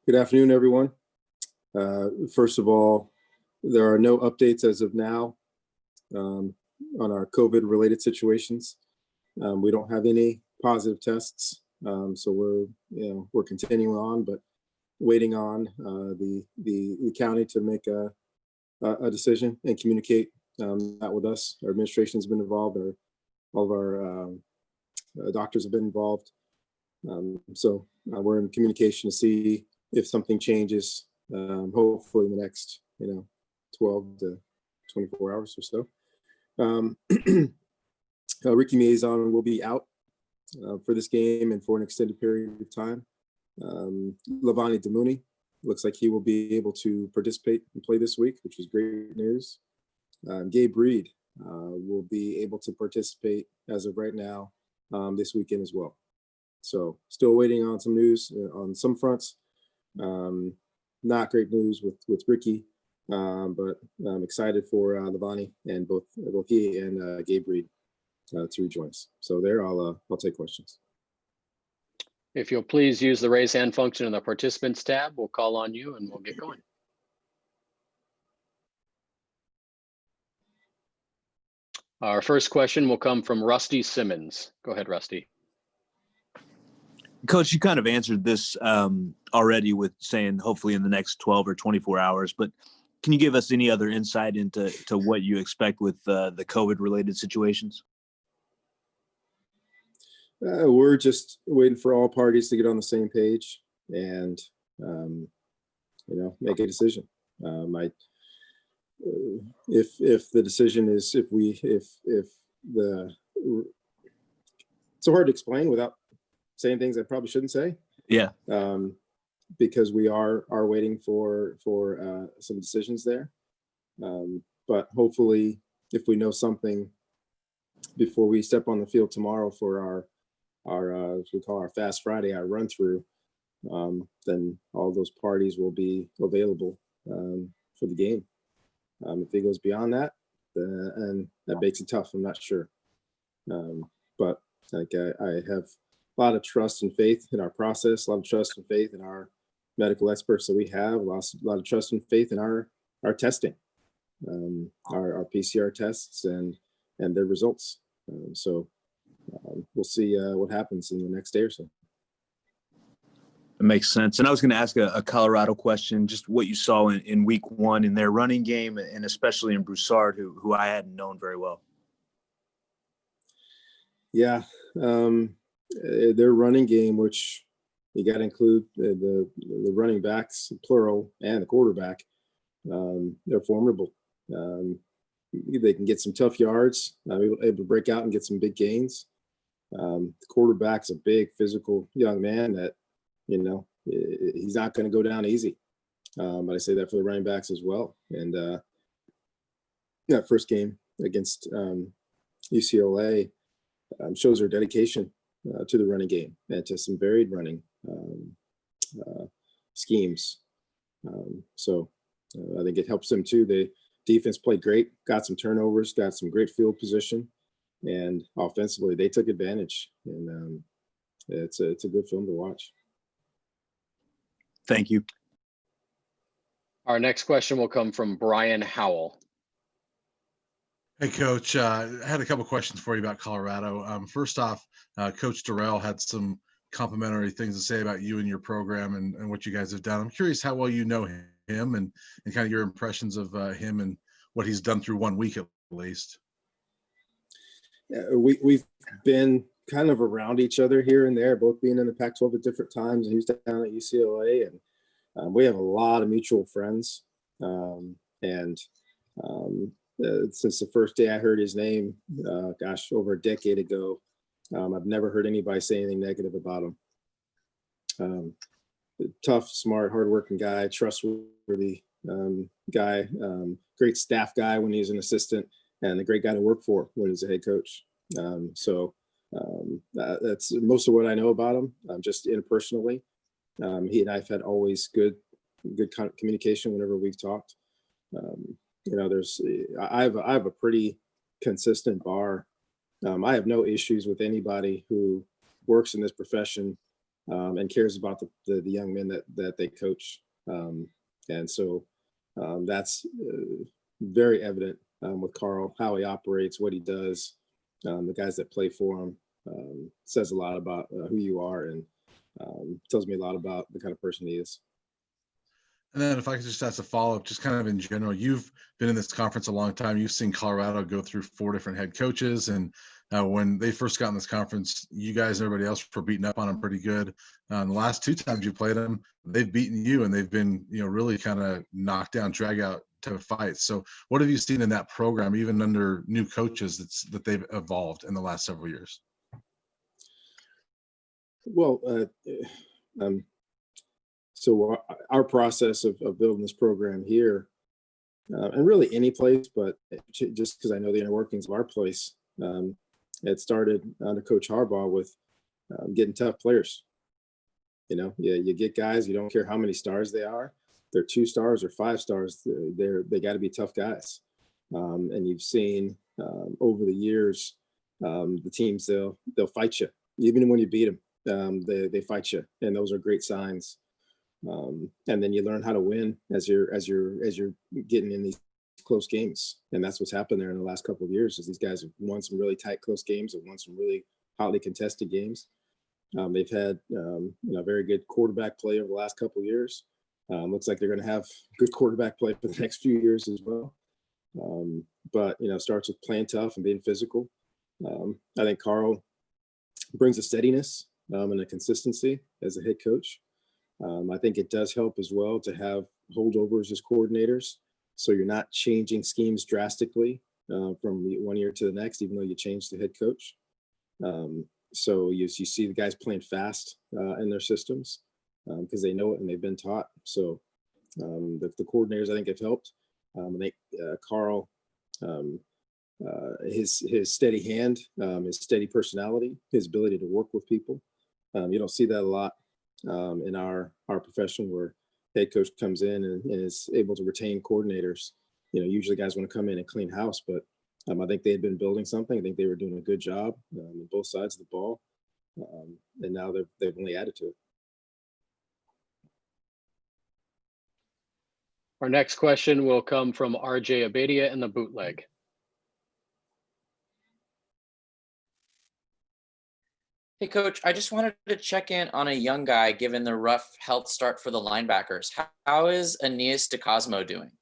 Good afternoon, everyone. First of all, there are no updates as of now on our COVID-related situations. We don't have any positive tests, so we're continuing on, but waiting on the county to make a decision and communicate that with us. Our administration has been involved. All of our doctors have been involved. So we're in communication to see if something changes, hopefully in the next, 12 to 24 hours or so. Ricky Miezan will be out for this game and for an extended period of time. Lavani Damuni looks like he will be able to participate and play this week, which is great news. Gabe Reed will be able to participate as of right now this weekend as well. So still waiting on some news on some fronts. Not great news with Ricky, but I'm excited for Lavani and both he and Gabe Reed to rejoin us. So there, I'll take questions. If you'll please use the raise hand function in the participants tab, we'll call on you and we'll get going. Our first question will come from Rusty Simmons. Go ahead, Rusty. Coach, you kind of answered this already with saying hopefully in the next 12 or 24 hours, but can you give us any other insight into what you expect with the COVID-related situations? We're just waiting for all parties to get on the same page and, make a decision. If the decision is it's so hard to explain without saying things I probably shouldn't say. Yeah. Because we are waiting for some decisions there. But hopefully, if we know something before we step on the field tomorrow for our as we call our Fast Friday, our run through, then all those parties will be available for the game. If it goes beyond that, and that makes it tough. I'm not sure. But like I have a lot of trust and faith in our process, a lot of trust and faith in our medical experts that we have, a lot of trust and faith in our testing, our PCR tests and their results. So we'll see what happens in the next day or so. It makes sense. And I was going to ask a Colorado question, just what you saw in week one in their running game, and especially in Broussard, who I hadn't known very well. Yeah. Their running game, which you got to include the running backs, plural, and the quarterback, they're formidable. They can get some tough yards, able to break out and get some big gains. The quarterback's a big, physical young man that, he's not going to go down easy. But I say that for the running backs as well. And that first game against UCLA shows their dedication to the running game and to some varied running schemes. So I think it helps them too. The defense played great, got some turnovers, got some great field position, and offensively they took advantage. And it's a good film to watch. Thank you. Our next question will come from Brian Howell. Hey, Coach. I had a couple questions for you about Colorado. First off, Coach Durrell had some complimentary things to say about you and your program and what you guys have done. I'm curious how well you know him and kind of your impressions of him and what he's done through 1 week at least. Yeah, we've been kind of around each other here and there, both being in the Pac-12 at different times. And he was down at UCLA, and we have a lot of mutual friends. Since the first day I heard his name, over a decade ago, I've never heard anybody say anything negative about him. Tough, smart, hardworking guy, trustworthy guy, great staff guy when he was an assistant, and a great guy to work for when he's a head coach. That's most of what I know about him, just interpersonally. He and I've had always good communication whenever we've talked. I have a pretty consistent bar. I have no issues with anybody who works in this profession and cares about the young men that they coach. And so that's very evident with Carl, how he operates, what he does, the guys that play for him. Says a lot about who you are, and tells me a lot about the kind of person he is. And then if I could just ask a follow-up, just kind of in general, you've been in this conference a long time. You've seen Colorado go through 4 different head coaches. And when they first got in this conference, you guys and everybody else were beating up on them pretty good. The last 2 times you played them, they've beaten you, and they've been, really kind of knocked down, drag out type of fights. So what have you seen in that program, even under new coaches, that they've evolved in the last several years? Well, so our process of building this program here, and really any place, but just because I know the inner workings of our place, it started under Coach Harbaugh with getting tough players. You get guys, you don't care how many stars they are, they're 2 stars or 5 stars, they got to be tough guys. And you've seen over the years, the teams, they'll fight you, even when you beat them, they fight you, and those are great signs. And then you learn how to win as you're getting in these close games, and that's what's happened there in the last couple of years. Is these guys have won some really tight, close games, and won some really hotly contested games. They've had very good quarterback play over the last couple of years. Looks like they're going to have good quarterback play for the next few years as well. But starts with playing tough and being physical. I think Carl brings a steadiness and a consistency as a head coach. I think it does help as well to have holdovers as coordinators, so you're not changing schemes drastically from one year to the next, even though you change the head coach. So you see the guys playing fast in their systems because they know it and they've been taught. So the coordinators, I think, have helped. I think Carl, his steady hand, his steady personality, his ability to work with people. You don't see that a lot in our profession, where head coach comes in and is able to retain coordinators. Usually guys want to come in and clean house, but I think they had been building something. I think they were doing a good job on both sides of the ball, and now they've only added to it. Our next question will come from RJ Abadia in the bootleg. Hey, Coach, I just wanted to check in on a young guy given the rough health start for the linebackers. How is Aeneas DeCosmo doing?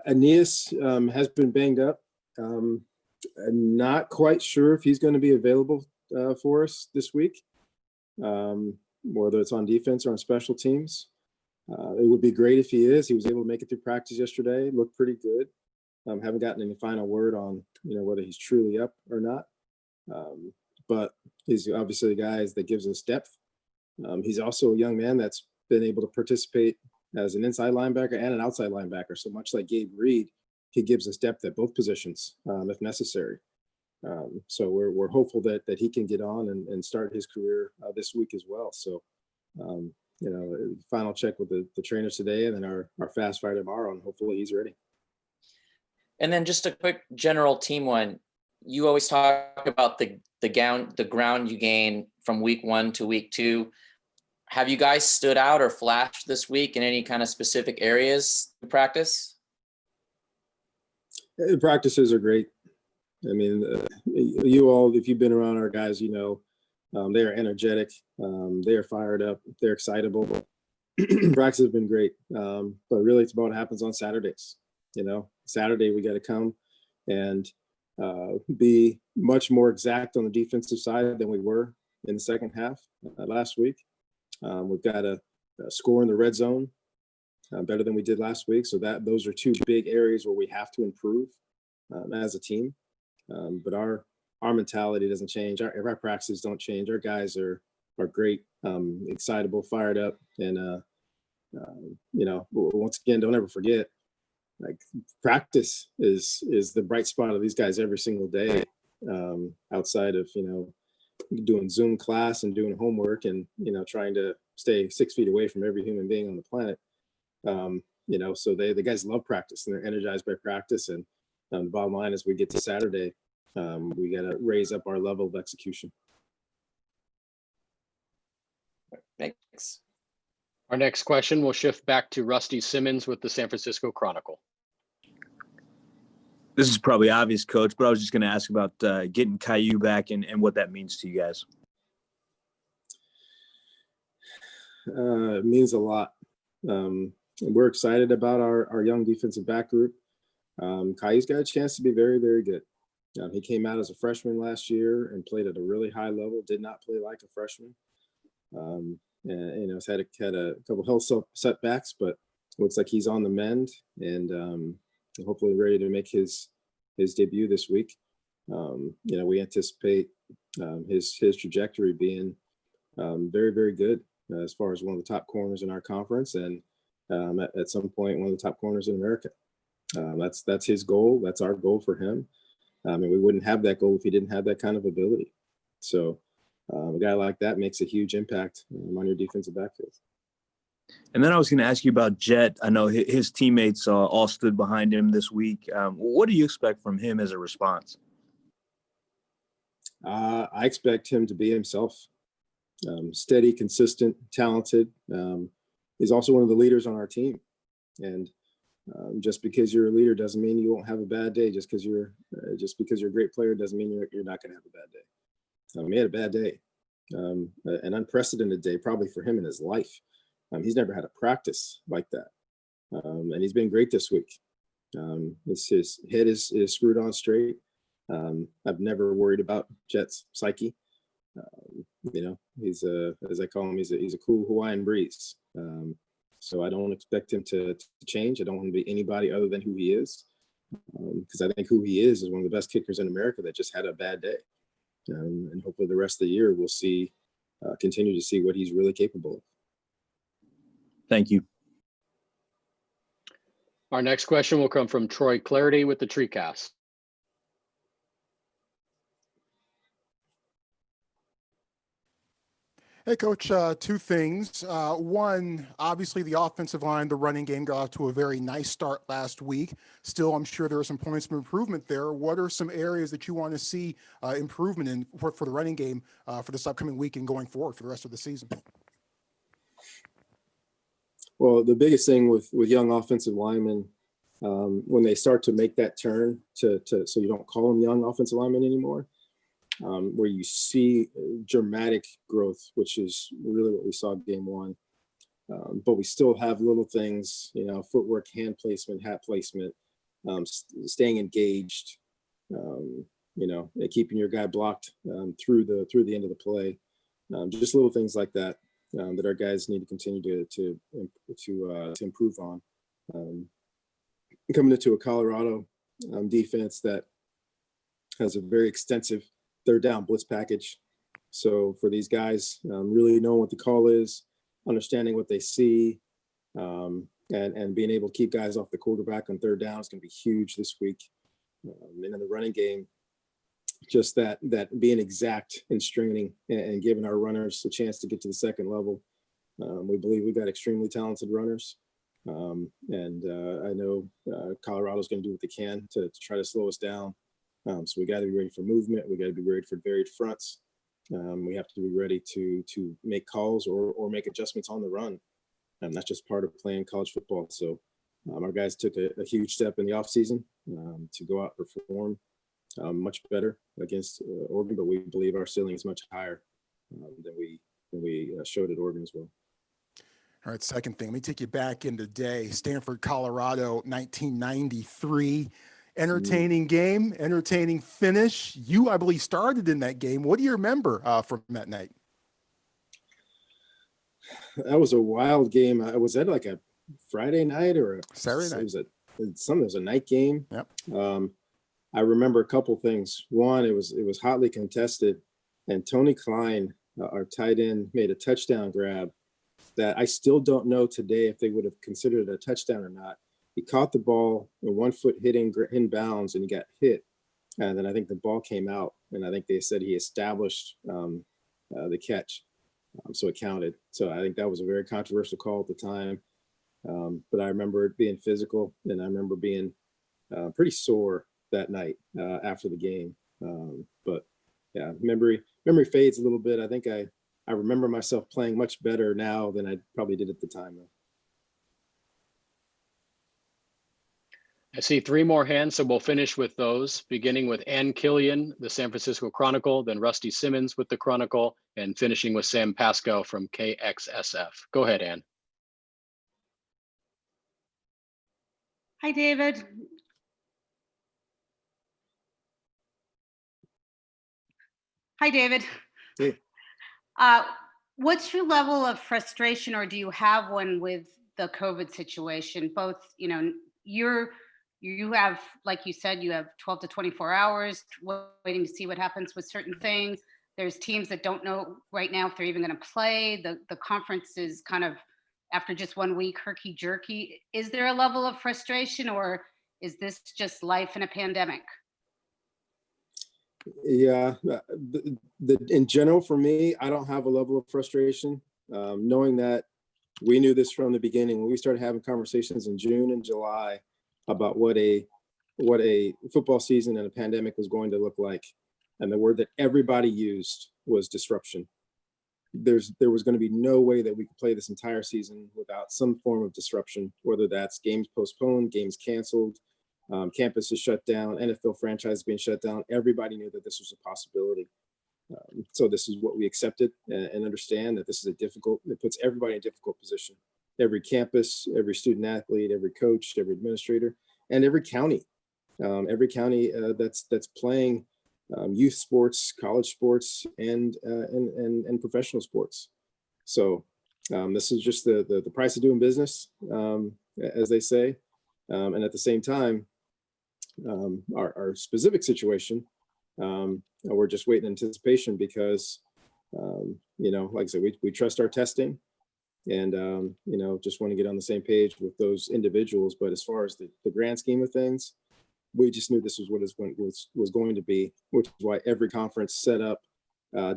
Aeneas has been banged up. I'm not quite sure if he's going to be available for us this week, whether it's on defense or on special teams. It would be great if he is. He was able to make it through practice yesterday. Looked pretty good. Haven't gotten any final word on whether he's truly up or not. But he's obviously a guy that gives us depth. He's also a young man that's been able to participate as an inside linebacker and an outside linebacker. So much like Gabe Reed, he gives us depth at both positions if necessary. So we're hopeful that he can get on and start his career this week as well. So, final check with the trainers today, and then our fast fire tomorrow, and hopefully he's ready. And then just a quick general team one. You always talk about the ground you gain from week 1 to week 2. Have you guys stood out or flashed this week in any kind of specific areas to practice? Practices are great. I mean, you all, if you've been around our guys, they are energetic. They are fired up. They're excitable. Practice has been great. But really, it's about what happens on Saturdays. Saturday, we got to come and be much more exact on the defensive side than we were in the second half last week. We've got to score in the red zone better than we did last week. So those are 2 big areas where we have to improve as a team. But our mentality doesn't change. Our practices don't change. Our guys are great, excitable, fired up, and once again, don't ever forget, like, practice is the bright spot of these guys every single day, outside of doing Zoom class and doing homework and trying to stay 6 feet away from every human being on the planet. So the guys love practice and they're energized by practice. And the bottom line is, we get to Saturday, we got to raise up our level of execution. Thanks. Our next question will shift back to Rusty Simmons with the San Francisco Chronicle. This is probably obvious, Coach, but I was just going to ask about getting Caillou back and what that means to you guys. It means a lot. We're excited about our young defensive back group. Caillou's got a chance to be very, very good. He came out as a freshman last year and played at a really high level, did not play like a freshman. And, he's had a couple health setbacks, but looks like he's on the mend and hopefully ready to make his debut this week. We anticipate his trajectory being very, very good as far as one of the top corners in our conference and at some point one of the top corners in America. That's his goal. That's our goal for him. And we wouldn't have that goal if he didn't have that kind of ability. So a guy like that makes a huge impact on your defensive backfield. And then I was going to ask you about Jet. I know his teammates all stood behind him this week. What do you expect from him as a response? I expect him to be himself, steady, consistent, talented. He's also one of the leaders on our team. And just because you're a leader doesn't mean you won't have a bad day. Just because you're a great player doesn't mean you're not going to have a bad day. He had a bad day, an unprecedented day probably for him in his life. He's never had a practice like that. And he's been great this week. His head is screwed on straight. I've never worried about Jet's psyche. He's as I call him, he's a cool Hawaiian breeze. So I don't expect him to change. I don't want to be anybody other than who he is. Because I think who he is one of the best kickers in America that just had a bad day. And hopefully the rest of the year we'll continue to see what he's really capable of. Thank you. Our next question will come from Troy Clarity with the TreeCast. Hey, Coach, two things. One, obviously the offensive line, the running game got off to a very nice start last week. Still, I'm sure there are some points of improvement there. What are some areas that you want to see improvement in for the running game for this upcoming week and going forward for the rest of the season? Well, the biggest thing with young offensive linemen, when they start to make that turn to so you don't call them young offensive linemen anymore, where you see dramatic growth, which is really what we saw game one. But we still have little things, footwork, hand placement, hat placement, staying engaged, keeping your guy blocked through the end of the play. Just little things like that that our guys need to continue to improve on. Coming into a Colorado defense that has a very extensive third down blitz package. So for these guys, really knowing what the call is, understanding what they see, and being able to keep guys off the quarterback on third down is going to be huge this week. And in the running game, just that being exact in stringing and giving our runners a chance to get to the second level. We believe we've got extremely talented runners. And I know Colorado's going to do what they can to try to slow us down. So we got to be ready for movement. We got to be ready for varied fronts. We have to be ready to make calls or make adjustments on the run. And that's just part of playing college football. So our guys took a huge step in the offseason to go out and perform much better against Oregon, but we believe our ceiling is much higher than we showed at Oregon as well. All right, second thing, let me take you back in the day. Stanford, Colorado, 1993. Entertaining game, entertaining finish. You, I believe, started in that game. What do you remember from that night? That was a wild game. Was that like a Friday night or a Saturday night? It was a night game. Yep. I remember a couple things. One, it was hotly contested, and Tony Klein, our tight end, made a touchdown grab that I still don't know today if they would have considered it a touchdown or not. He caught the ball in 1 foot hitting in bounds, and he got hit. And then I think the ball came out, and I think they said he established the catch. So it counted. So I think that was a very controversial call at the time. But I remember it being physical, and I remember being pretty sore that night after the game. But yeah, memory fades a little bit. I think I I remember myself playing much better now than I probably did at the time. Though. I see 3 more hands, so we'll finish with those, beginning with Ann Killian, the San Francisco Chronicle, then Rusty Simmons with the Chronicle, and finishing with Sam Pasco from KXSF. Go ahead, Ann. Hi, David. Hi, David. Hey. What's your level of frustration, or do you have one with the COVID situation? Both, you know, you have, like you said, you have 12 to 24 hours waiting to see what happens with certain things. There's teams that don't know right now if they're even going to play. The conference is kind of, after just 1 week, herky jerky. Is there a level of frustration, or is this just life in a pandemic? Yeah, in general, for me, I don't have a level of frustration, knowing that we knew this from the beginning. When we started having conversations in June and July about what a football season and a pandemic was going to look like, and the word that everybody used was disruption. There was going to be no way that we could play this entire season without some form of disruption, whether that's games postponed, games canceled, campus is shut down, NFL franchise being shut down. Everybody knew that this was a possibility. So this is what we accepted and understand that this is it puts everybody in a difficult position. Every campus, every student athlete, every coach, every administrator, and every county that's playing youth sports, college sports, and professional sports. So this is just the price of doing business, as they say. And at the same time, our specific situation, we're just waiting in anticipation because, like I said, we trust our testing and, just want to get on the same page with those individuals. But as far as the grand scheme of things, we just knew this was what was going to be, which is why every conference set up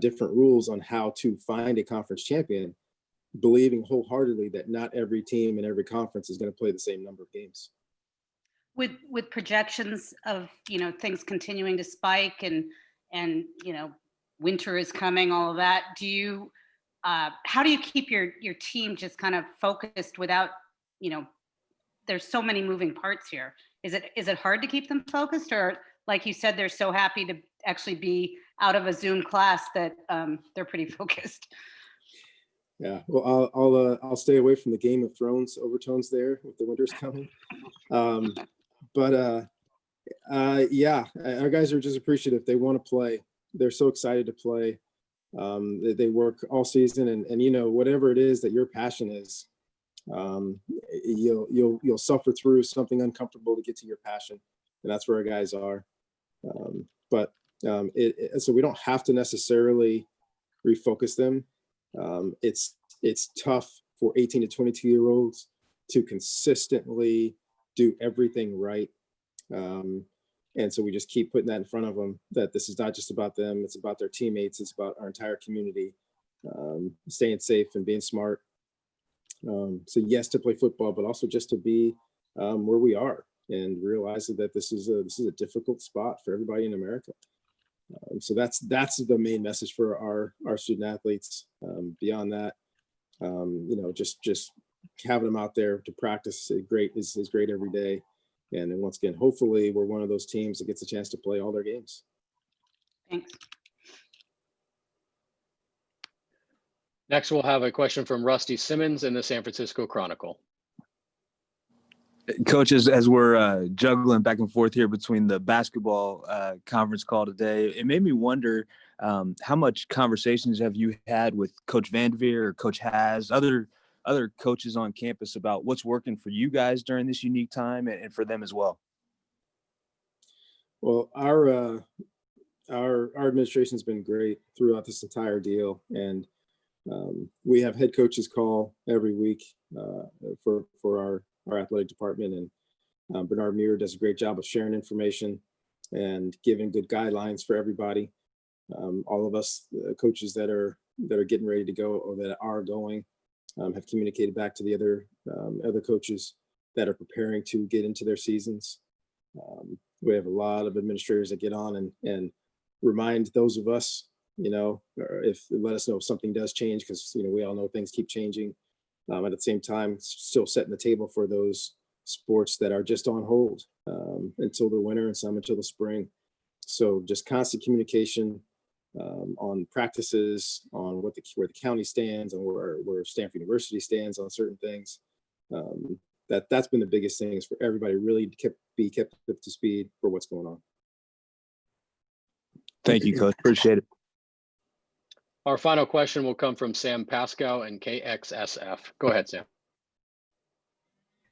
different rules on how to find a conference champion, believing wholeheartedly that not every team in every conference is going to play the same number of games. With projections of, things continuing to spike and winter is coming, all of that, how do you keep your team just kind of focused without, there's so many moving parts here. Is it hard to keep them focused, or like you said, they're so happy to actually be out of a Zoom class that they're pretty focused? Yeah, well, I'll stay away from the Game of Thrones overtones there with the winter's coming. Yeah, our guys are just appreciative. They want to play. They're so excited to play. They work all season, and whatever it is that your passion is, you'll suffer through something uncomfortable to get to your passion, and that's where our guys are. So we don't have to necessarily refocus them. It's tough for 18 to 22-year-olds to consistently do everything right. And so we just keep putting that in front of them, that this is not just about them, it's about their teammates, it's about our entire community, staying safe and being smart. So yes, to play football, but also just to be where we are and realize that this is a difficult spot for everybody in America. So that's the main message for our student athletes. Beyond that, just having them out there to practice is great every day. And then once again, hopefully we're one of those teams that gets a chance to play all their games. Thanks. Next, we'll have a question from Rusty Simmons in the San Francisco Chronicle. Coach, as we're juggling back and forth here between the basketball conference call today, it made me wonder how much conversations have you had with Coach Vanderveer or Coach Has, other coaches on campus about what's working for you guys during this unique time and for them as well? Well, our administration has been great throughout this entire deal, and we have head coaches call every week for our athletic department, and Bernard Muir does a great job of sharing information and giving good guidelines for everybody. All of us coaches that are getting ready to go or that are going have communicated back to the other coaches that are preparing to get into their seasons. We have a lot of administrators that get on and remind those of us or if let us know if something does change, because we all know things keep changing. At the same time, still setting the table for those sports that are just on hold until the winter and some until the spring. So just constant communication on practices, on where the county stands, and where Stanford University stands on certain things. That's been the biggest thing, is for everybody really be kept up to speed for what's going on. Thank you, Coach. Appreciate it. Our final question will come from Sam Pascoe and KXSF. Go ahead, Sam.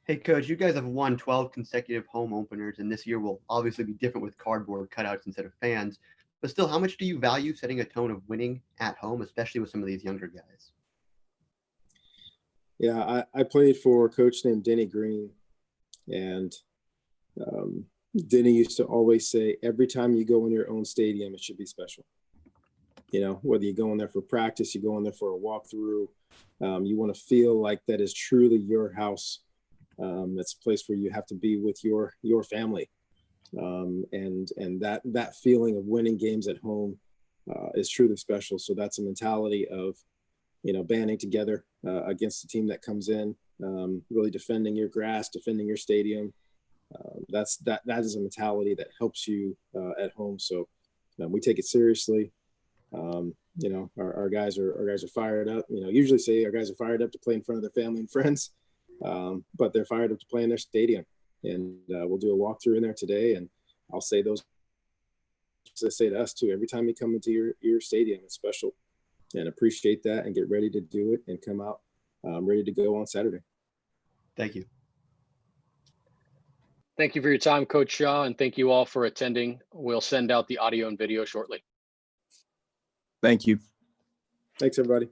Hey, Coach, you guys have won 12 consecutive home openers, and this year will obviously be different with cardboard cutouts instead of fans. But still, how much do you value setting a tone of winning at home, especially with some of these younger guys? Yeah, I played for a coach named Denny Green, and Denny used to always say, every time you go in your own stadium, it should be special. Whether you go in there for practice, you go in there for a walkthrough, you want to feel like that is truly your house. That's a place where you have to be with your family. And that feeling of winning games at home is truly special. So that's a mentality of, banding together against the team that comes in, really defending your grass, defending your stadium. That is a mentality that helps you at home. So we take it seriously. Our guys are fired up. Usually say our guys are fired up to play in front of their family and friends, but they're fired up to play in their stadium. And we'll do a walkthrough in there today, and I'll say those. I say to us too, every time you come into your stadium, it's special, and appreciate that, and get ready to do it and come out ready to go on Saturday. Thank you. Thank you for your time, Coach Shaw, and thank you all for attending. We'll send out the audio and video shortly. Thank you. Thanks, everybody.